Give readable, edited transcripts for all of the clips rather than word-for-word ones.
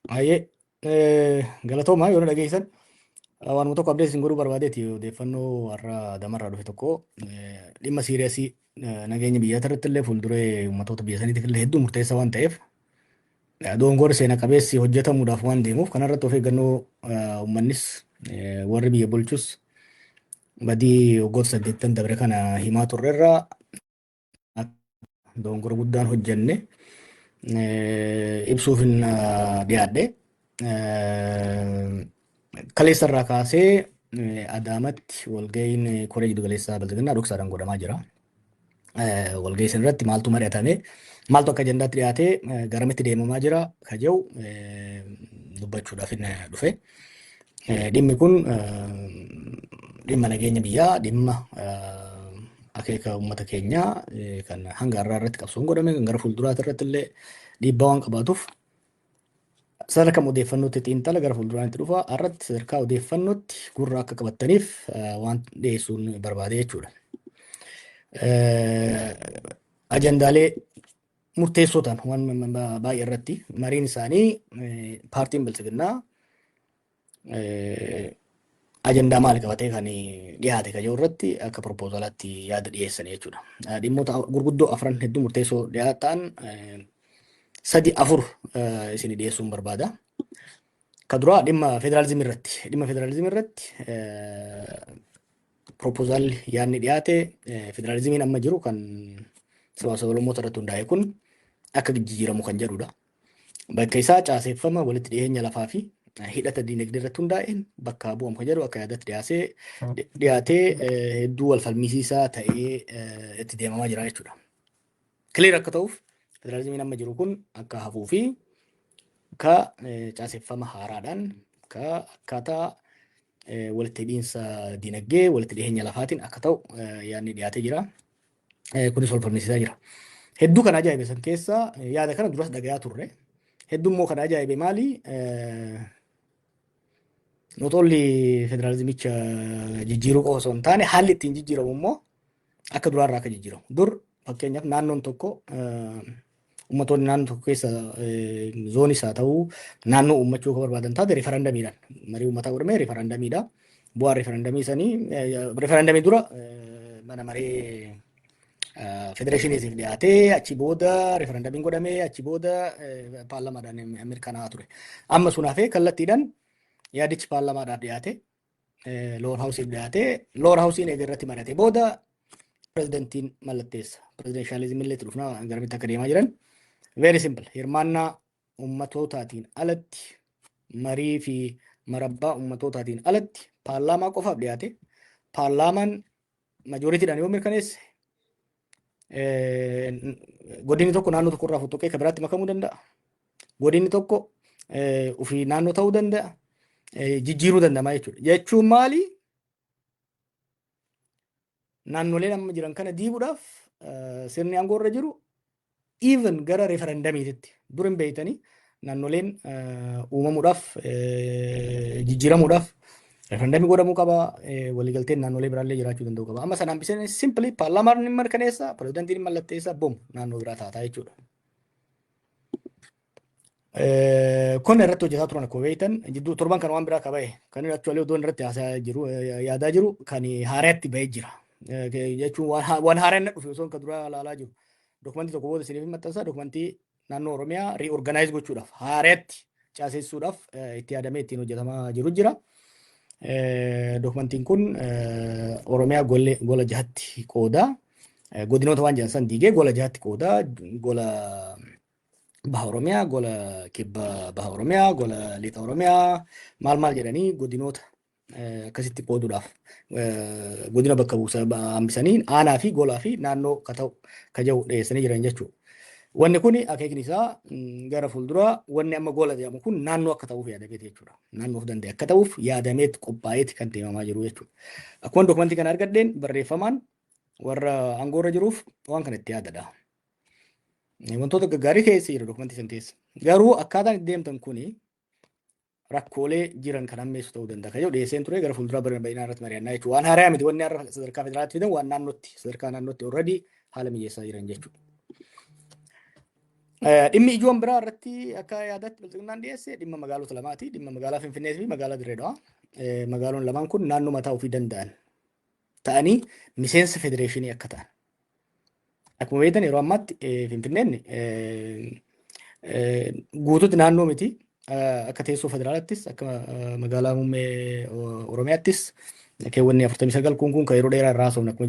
Aye, galatooma yoo na dhageessan waanuma tokko abdii isin godhuu barbaadeeti odeeffannoo har'a damarraa dhufe tokko dhimma siiriyaasii nageenya biyyaa irratti illee fuulduree uummattoota biyya saniitiif illee hedduu murteessaa waan ta'eef doongoor seena qabeessi hojjetamuudhaaf waan deemuuf kanarratti of eeggannoo uummannis warri biyya bulchus badii waggoota 8 dabre kana himaa turreerraa doongoora guddaan hojjenne ibsuuf hin dhiyaadhe. Kaleessarraa kaasee Adaamatti walga'iin koree jiddu galeessaa bildiginnaa dhoksaadhaan godhamaa jira. Walga'ii isin irratti maaltu mari'atame maaltu akka ajandaatti dhiyaatee garamitti deemamaa jira ka jedhu dubbachuudhaaf hin dhufe. Dhimmi kun dhimma nageenya biyyaa dhimma akeeka uummata keenyaa kan hanga har'aa irratti qabsoon godhame kan gara fuulduraatti irratti illee dhiibbaa waan qabaatuuf sadarkaa odeeffannootti xiinxala gara fuulduraatti dhufa irratti sadarkaa odeeffannootti gurra akka qabattaniif waan dhiyeessuun barbaade jechuudha. Ajandaalee murteessoo ta'an waan baay'ee irratti mariin isaanii paartiin bilchiginnaa ajandaa maal qabatee kan dhiyaate kan jiru irratti akka propoozalaatti yaada dhiyeessan jechuudha. Dhimmoota gurguddoo afran hedduu murteessoo dhiyaatan sadi afur isin dhiyeessuun barbaada. Ka duraa dhimma federaalizimii irratti propoozaalli yaadni dhiyaate federaalizimiin amma jiru kan sablammoota irratti hundaa'e kun akka jijjiiramu kan jedhudha. Bakka isaa caaseeffama walitti dhiyeenya lafaa fi hidhata diinagdee irratti hundaa'een bakka bu'amu kan jedhu akka yaadatti dhiyaatee hedduu wal falmisiisaa ta'ee itti deemamaa jira jechuudha. Kileer akka ta'uuf federaalizimiin amma jiru kun akka hafuu fi ka caaseeffama haaraadhaan ka akkaataa walitti hidhiinsa diinagdee walitti dhiyeenya lafaatiin akka ta'u yaadni dhiyaatee jira. Kunis wal falmisiisaa jira. Hedduu kan ajaa'ibe san keessa yaada kana duras dhagayaa turre. Hedduu immoo kan ajaa'ibe maali? Not only federaalizimicha jijjiiruu qofa osoo hin taane haalli ittiin jijjiiramu immoo akka duraarraa akka jijjiiramu. Dur fakkeenyaaf naannoon tokko uummattoonni naannoo tokko keessa zoonis haa ta'uu naannoo uummachuu kan barbaadan taate riifarandamiidhaan marii uummataa godhamee riifarandamiidha. Bu'aan riifarandamii sanii riifarandamii dura mana maree federeeshiniitiif dhiyaatee achi booda riifarandamiin godhamee achi booda paarlamaadhaan mirkanaa'aa ture. Amma sun hafee kallattiidhaan yaadichi paarlamaadhaaf dhiyaate loor haawusiif dhiyaate loor haawusiin eega irratti mari'ate booda pirezidantiin mallatteessa. Pirezidenshalizimii illee dhufnaa garamitti akka deemaa jiran. Very simple. Hirmaannaa uummattootaatiin alatti marii fi marabbaa uummattootaatiin alatti paarlaamaa qofaaf dhiyaate. Paarlaamaan majooritiidhaan yoo mirkaneesse godinni tokko naannoo tokko irraa fotoqee kan biraatti makamuu danda'a. Godinni tokko ofii naannoo ta'uu danda'a. Jijjiiruu danda'a jechuudha. Jechuun maali? Naannoleen amma jiran kana diiguudhaaf sirni aangoo irra jiru even gara referendamiititti dur hin beeytanii naannoleen uumamuudhaaf jijjiiramuudhaaf referendamii godhamuu qaba waliigalteen naannolee biraallee jiraachuu danda'u qaba. Amma sanaan bisaan simply paarlaamaan ni mirkaneessa pirezidantiin mallatteessa bom naannoo biraa taataa jechuudha. Kun irratti hojjetaa turan akkuma beektan jidduu torban kan waan biraa qaba'e kan inni actually odoon irratti haasaa jiru yaadaa jiru kan haaraatti ba'ee jira. Jechuun waan haaraan na dhufe osoo kan dura ilaalaa jiru. Dokumentii tokko booda isiniif maxxansa dokumentii naannoo Oromiyaa riiorganaayiz gochuudhaaf haaraatti caasessuudhaaf itti yaadamee ittiin hojjetamaa jiru jira. Dokumentiin kun Oromiyaa gola jahatti qoodaa godinoota waan jedhan san diigee gola jahatti qoodaa gola Baha Oromiyaa, gola kibba Baha Oromiyaa, gola lixa Oromiyaa maal jedhanii godinoota akkasitti qooduudhaaf godina bakka buusa hambisanii aanaa fi golaa fi naannoo ka ta'u ka jiru dhiyeessanii jiran jechuudha. Wanni kun akeekni isaa gara fuulduraa wanni amma gola jedhamu kun naannoo akka ta'uuf yaadameeti jechuudha. Naannoof danda'e akka ta'uuf yaadameet qophaa'eeti kan deemamaa jiru jechuudha. Akkuma dokumentii kana argadheen barreeffamaan warra aangoorra jiruuf waan kana itti yaadadha. Wantoota gaggaarii keessa jira dokumentii san keessa. Garuu akkaataan itti deemtan kuni rakkoolee jiran kan hammeessu ta'uu danda'a. Kan jedhu dhiyeesseen ture gara fuulduraa bal'inaa irratti mari'annaa jechuudha. Waan haaraa miti wanni har'a sadarkaa federaalaatti fidan waan naannootti sadarkaa naannootti already haala mijeessaa jiran jechuudha. Dhimmi ijoon biraa irratti akka yaadatti bilchinnaan dhiyeesse dhimma magaalota lamaati. Dhimma magaalaa Finfinnee fi magaalaa Dirree Dhawaa. Magaalonni lamaan kun naannoo mataa ofii danda'an ta'anii miseensa federeeshinii akka ta'an. Akkuma beektan yeroo ammaatti Finfinneen guutuutti naannoo miti. Akka teessoo federaalaattis akka magaalaa muummee Oromiyaattis keewwanni 49 kun kan yeroo dheeraa irraa haasofnu akkuma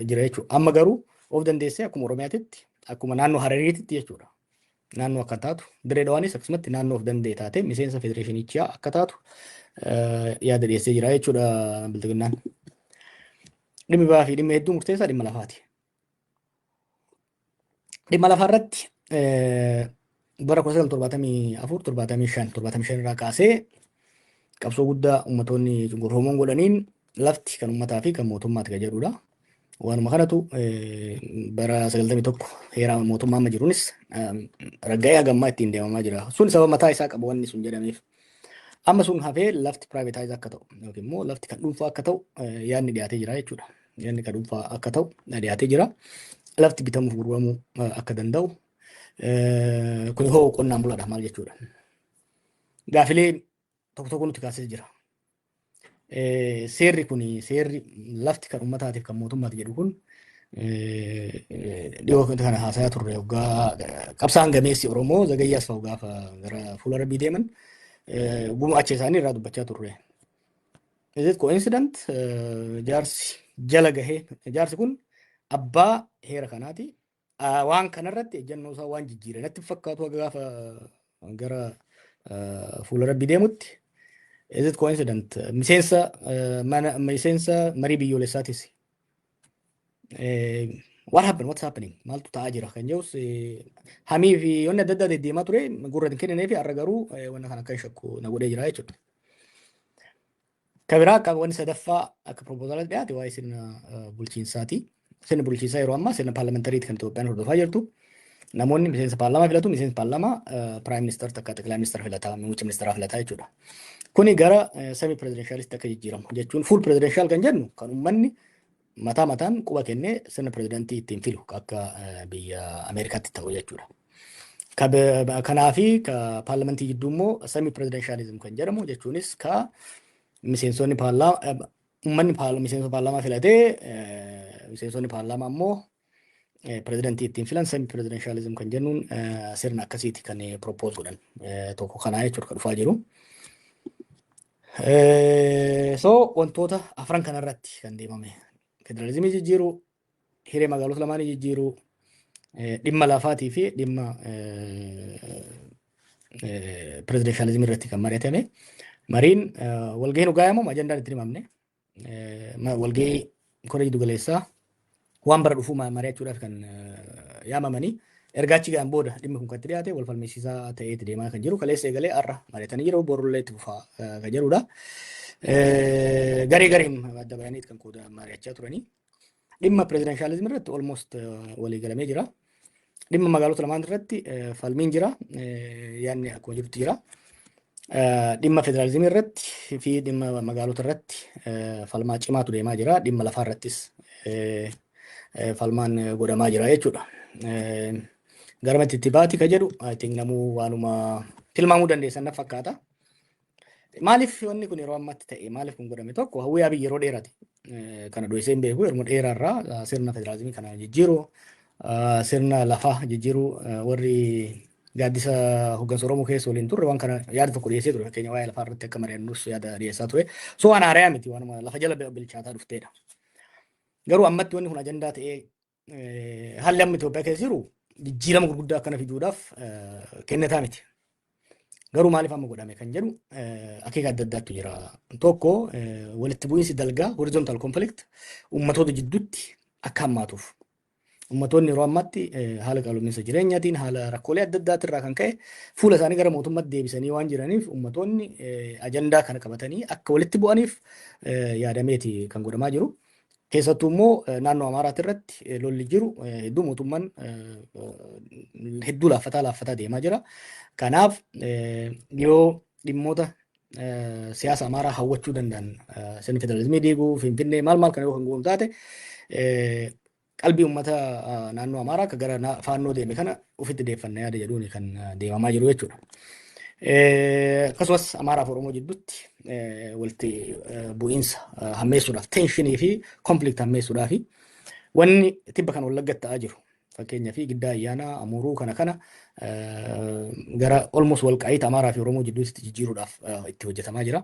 jira jechuudha. Amma garuu of dandeessee akkuma Oromiyaatitti akkuma naannoo Harariititti jechuudha. Naannoo akka taatu Dirree Dhawaanis akkasumatti naannoo of danda'e taate miseensa federeeshinichaa akka taatu yaada dhiyeessee jira jechuudha bilchinnaan. Dhimmi biraa fi dhimma hedduu murteessaa dhimma lafaati. Dhimma lafaa irratti bara 1974 irraa kaasee qabsoo guddaa uummattoonni Oromoon godhaniin lafti kan uummataa fi kan mootummaati kan jedhudha. Waanuma kanatu bara 91 heera mootummaa amma jiruunis ragga'ee hagammaa ittiin deemamaa jira. Sun sababa mataa isaa qabu wanni sun jedhameef. Amma sun hafee lafti piraayivetaayizii akka ta'u yookiin immoo lafti kan dhuunfaa akka ta'u yaadni dhiyaatee jira jechuudha. Yaadni kan dhuunfaa akka ta'u dhiyaatee jira. Lafti bitamuuf gurguramuu akka danda'u. Kun hoo qonnaan bulaadha maal jechuudha. Gaafilee tokko tokko nuti kaasee jira. Seerri kun seerri lafti kan uummataatiif kan mootummaati jedhu kun dhiyoo kana haasayaa turre waggaa qabsaan gameessi Oromoo Zagayyaas fa'u gaafa gara fuula Rabbii deeman guma achi isaanii irraa dubbachaa turre. Is it coincident jaarsi jala gahee jaarsi kun abbaa heera kanaati. Waan kanarratti ejjennoo isaa waan jijjiire natti fakkaatu gaafa gara fuula Rabbii deemutti. Is it coincident? Miseensa marii biyyoolessaatis. What happened? What's happening? Maaltu ta'aa jira kan jedhus hamii fi wanni adda addaa deddeemaa ture gurra hin kennine fi har'a garuu wanna kana akka shakku na godhee jira jechuudha. Kabiraa akka wanni sadaffaa akka proposaalatti dhiyaate waa'ee sirna bulchiinsaati. Sirni bulchiinsaa yeroo ammaa sirna paarlamentariiti kan Itoophiyaan hordofaa jirtu. Namoonni miseensa paarlamaa filatu, miseensa paarlamaa piraayim ministeera takka xiqilaa ministeera filataa, muummicha ministeeraa filataa jechuudha. Kuni gara semi pirezidenshaalist akka jijjiiramu jechuun fuul pirezidenshal kan jennu kan uummanni mataa mataan quba kennee sirna pirezidentii ittiin filu akka biyya Ameerikaatti ta'u jechuudha. Kanaafi ka paarlamentii jidduu immoo semi pirezidenshalizim kan jedhamu jechuunis ka miseensonni paarlamaa uummanni miseensa paarlamaa filatee miseensonni paarlamaa immoo pirezidentii ittiin filan semi pirezidenshalizim kan jennuun sirna akkasiiti kan propose godhan tokko kanaa jechuudha kan dhufaa jiru. So wantoota afran kanarratti kan deemame federalizimii jijjiiruu, hiree magaalota lamaanii jijjiiruu, dhimma lafaatii fi dhimma pirezidenshalizimii irratti kan mari'atame. Mariin walgahiin dhugaa'amu ajandaan itti himamne. Walgahii koree jiddu galeessaa waan bara dhufuu mari'achuudhaaf kan yaamamanii ergaachi ga'an booda dhimmi kun kan itti dhiyaate wal falmisiisaa ta'eeti deemaa kan jiru kaleessa eegalee har'a mari'atanii jiru borullee itti fufaa kan jedhudha. Garee gareen adda baay'aniiti kan kooda mari'achaa turanii. Dhimma pirezidenshalizimii irratti almost walii galamee jira. Dhimma magaalota lamaan irratti falmiin jira. Yaadni akkuma jirutti jira. Dhimma federalizimii irratti fi dhimma magaalota irratti falmaa cimaatu deemaa jira. Dhimma lafaa irrattis falmaan godhamaa jira jechuudha. Garamatti itti baati ka jedhu namuu waanuma tilmaamuu dandeessan na fakkaata. Maaliif wanni kun yeroo ammaatti ta'e maaliif kun godhame tokko hawwii abiyyi yeroo dheeraati. Kana dhoksee hin beeku yeroo dheeraarraa sirna federalizimii kana jijjiiruu sirna lafaa jijjiiruu warri gaaddisa hoggansa Oromoo keessa waliin turre waan kana yaada tokko dhiyeessee ture fakkeenya waa'ee lafaa irratti akka mari'annus yaada dhiyeessaa ture. So waan haarayaa miti waanuma lafa jala bilchaataa dhufteedha. Garuu ammatti wanni kun ajandaa ta'ee haalli amma Itoophiyaa keessa jiru jijjiirama gurguddaa akkana fiduudhaaf kennataa miti. Garuu maaliif amma godhame kan jedhu akeeka adda addaatu jira. Tokko walitti bu'iinsi dalgaa horizontal conflict uummattoota jidduutti akka hammaatuuf. Uummattoonni yeroo ammaatti haala qaala'insa jireenyaatiin haala rakkoolee adda addaatirraa kan ka'e fuula isaanii gara mootummaatti deebisanii waan jiraniif uummattoonni ajandaa kana qabatanii akka walitti bu'aniif yaadameeti kan godhamaa jiru. Keessattuu immoo naannoo Amaaraatti irratti lolli jiru hedduu mootummaan hedduu laaffataa deemaa jira. Kanaaf yoo dhimmoota siyaasa Amaaraa hawwachuu danda'an sirni federalizimii diiguu Finfinnee maal kan yoo kan goonu taate qalbii uummata naannoo Amaaraa akka gara faannoo deeme kana ofitti deeffannaa yaada jedhuun kan deemamaa jiru jechuudha. Akkasumas Amaaraa fi Oromoo jidduutti walitti bu'iinsa hammeessuudhaaf teenshinii fi konflikti hammeessuudhaaf wanni tibba kan Wallaggatti ta'aa jiru. Fakkeenyaa fi giddaa ayyaanaa Amuruu kana gara olmost walqaa'iita Amaaraa fi Oromoo jidduutti jijjiiruudhaaf itti hojjetamaa jira.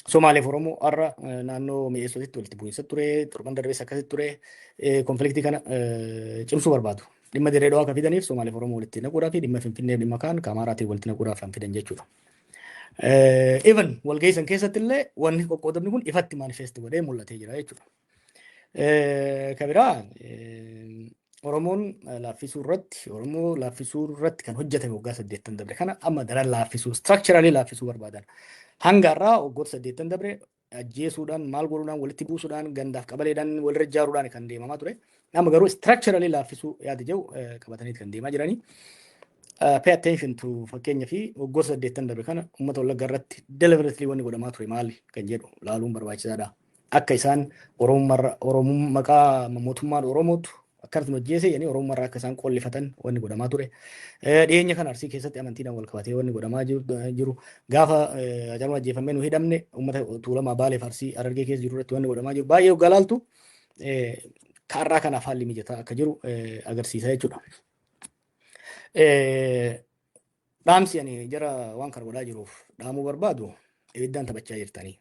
Somaalee fi Oromoo har'a naannoo mi'eessotitti walitti bu'iinsa ture, torban darbees akkasitti ture, konfliktii kana cimsuu barbaadu. Dhimma dirree dhawaa akka fidaniif Somaalee fi Oromoo walitti naquudhaaf dhimma Finfinnee dhimma kaan Amaaraatiin walitti naquudhaaf kan fidan jechuudha. Even walga'iisan keessatti illee wanni qoqqoodamni kun ifatti maanifeesti godhee mul'atee jira jechuudha. Kabiraa Oromoon laaffisuu irratti kan hojjetame waggaa 8 dabre kana amma daran laaffisuu structurally laaffisuu barbaadan. Hanga irraa waggoota 8 dabre ajjeesuudhaan maal godhuudhaan walitti buusuudhaan gandaaf qabaleedhaan walirra ijaaruudhaan kan deemamaa ture. Amma garuu structurally laaffisuu yaada jiru qabatanii kan deemaa jiranii. Pay attention to fakkeenya fi waggoota 8 dabre kana uummata Wallaggaa irratti deliberately wanni godhamaa ture maali kan jedhu laaluun barbaachisaadha. Akka isaan Oromoo maqaa mootummaan Oromootu akkasuma hojjeese yani Oromoo irraa akka isaan qollifatan wanni godhamaa ture. Dhiyeenya kana Arsii keessatti amantiidhaan wal qabatee wanni godhamaa jiru. Gaafa Haacaaluun ajjeefamee nu hidhamne uummata Tuulamaa Baalee fi Arsii Harargee keessa jiru irratti wanni godhamaa jiru. Baay'ee waggaa laaltu kaarraa kanaaf haalli mijataa akka jiru agarsiisa jechuudha. Dhaamsi ani jara waan kana godhaa jiruuf dhaamuu barbaadu ibiddaan taphachaa jirtanii.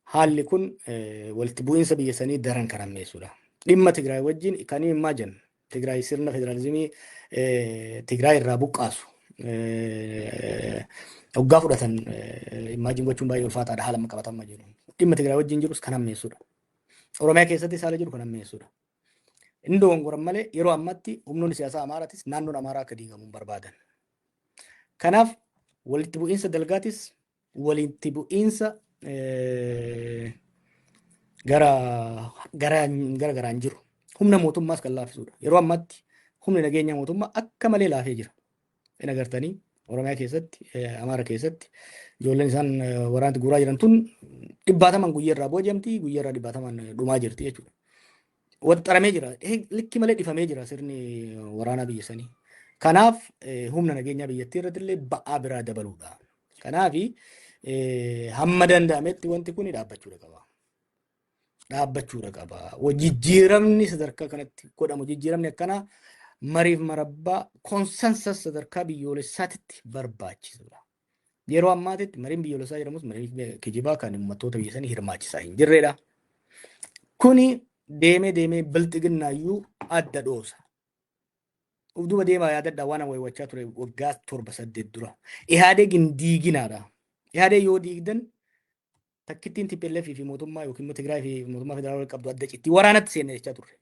Haalli kun walitti bu'iinsa biyya sanii daran kan hammeessudha. Dhimma Tigraay wajjin kan himaa jiran Tigraay sirna federaalizimii Tigraay irraa buqqaasu hoggaa fudhatan imaajin gochuun baay'ee ulfaataadha haala qabatamaa jiru. Dhimma Tigraay wajjin jirus kan hammeessudha. Oromiyaa keessatti haala jiru kan hammeessudha. Inni dogongoran malee yeroo ammatti humnoonni siyaasaa Amaaraatis naannoon Amaaraa akka diigamuun barbaadan. Kanaaf walitti bu'iinsa dalgaatis walitti bu'iinsa garaan jiru. Humna mootummaas kan laaffisuudha. Yeroo ammatti humni nageenya mootummaa akka malee laafee jira. Inni agartanii Oromiyaa keessatti, Amaara keessatti ijoolleen isaan waraanatti guuraa jiran tun 100 guyyaarraa booji'amti, guyyaarraa 100 dhumaa jirti jechuudha. Waxxaramee jira. Likki malee dhifamee jira sirni waraanaa biyya sanii. Kanaaf humna nageenyaa biyyattii irratti illee ba'aa biraa dabaluudha. Kanaaf hamma danda'ametti wanti kun dhaabbachuudha qaba. Jijjiiramni sadarkaa kanatti godhamu jijjiiramni akkanaa mariif marabbaa konsensus sadarkaa biyyoolessaatti barbaachisuudha. Yeroo ammaatitti mariin biyyoolessaa jedhamus marii kijibaa kan uummattoota biyya sanii hirmaachisaa hin jirredha. Kuni deemee bilxiginnaayyuu adda dhoosa. Ufduba deemaa yaadadhaa waan waywachaa ture waggaa 7-8 dura. Ihaadeg hin diiginaadha. Ihaadeg yoo diigdan takkittiin TPLF fi mootummaa yookiin immoo Tigraay fi mootummaa federaalaa qabdu adda citti waraanatti seenne jechaa turre.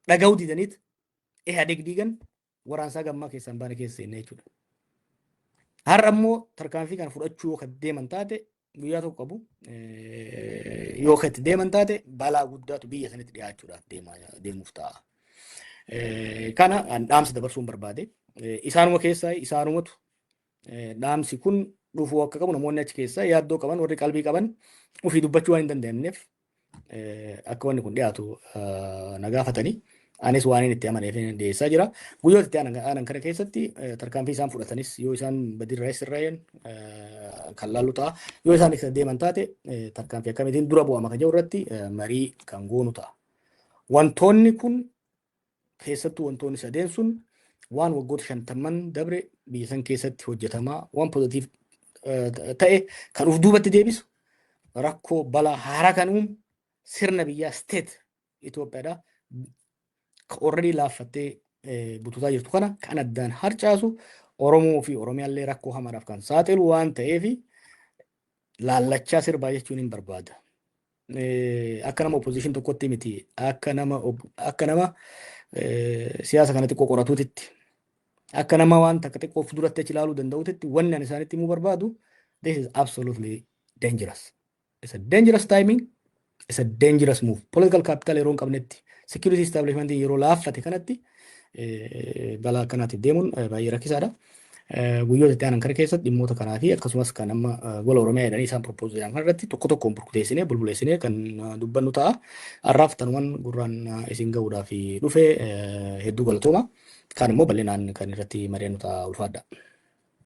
Dhaga'uu didaniit Ihaadeg diigan waraansaa gammaa keessaan baane keessa seenne jechuudha. Har'a immoo tarkaanfii kana fudhachuu yoo kan deeman taate guyyaa tokko qabu yoo kan itti deeman taate balaa guddaatu biyya sanitti dhiyaachuudhaaf deemuuf ta'a. Kana dhaamsa dabarsuun barbaade. Isaanuma keessaa isaanumatu dhaamsi kun dhufuu akka qabu namoonni achi keessaa yaaddoo qaban warri qalbii qaban ofii dubbachuu waan hin dandeenyeef akka wanni kun dhiyaatu na gaafatanii anis waan inni itti amaneef dhiyeessaa jira. Guyyoota itti aanan kana keessatti tarkaanfii isaan fudhatanis yoo isaan badirraa sirraa'een kan laallu ta'a. Yoo isaan isa deeman taate tarkaanfii akkamitiin dura bu'ama kan jedhu irratti marii kan goonu ta'a. Wantoonni kun keessattuu wantoonni sadeen sun waan waggoota 50 dabre biyya san keessatti hojjetamaa waan pozitiif ta'e kan uf duubatti deebisu rakkoo balaa haaraa kan uumu sirna biyyaa state Itoophiyaadha. Already laaffattee bututaa jirtu kana kan addaan harcaasu Oromoo fi Oromiyaallee rakkoo hamaadhaaf kan saaxilu waan ta'eef laallachaa sirbaa jechuun hin barbaada. Akka nama opposition tokkotti miti akka nama siyaasa kanatti qoqqoratuutitti akka nama waan takka xiqqoo of duratti achi ilaaluu danda'uutitti wanni ani isaanitti himuu barbaadu this is absolutely dangerous. It's a dangerous timing. It's a dangerous move. Political capital yeroo hin qabnetti security establishment yeroo laaffate kanatti balaa akkanaatiif deemuun baay'ee rakkisaadha. guyyoota itti aanan kana keessatti dhimmoota kanaa fi akkasumas kan amma gola Oromiyaa jedhanii isaan propooz jedhan kanarratti tokko tokkoon burkuteessinee bulbuleessinee kan dubbannu ta'a. Har'aaf tanumaan gurraan isin gahuudhaaf dhufe hedduu galatooma. Kaan immoo bal'inaan kan irratti mari'annu ta'a ulfaadha.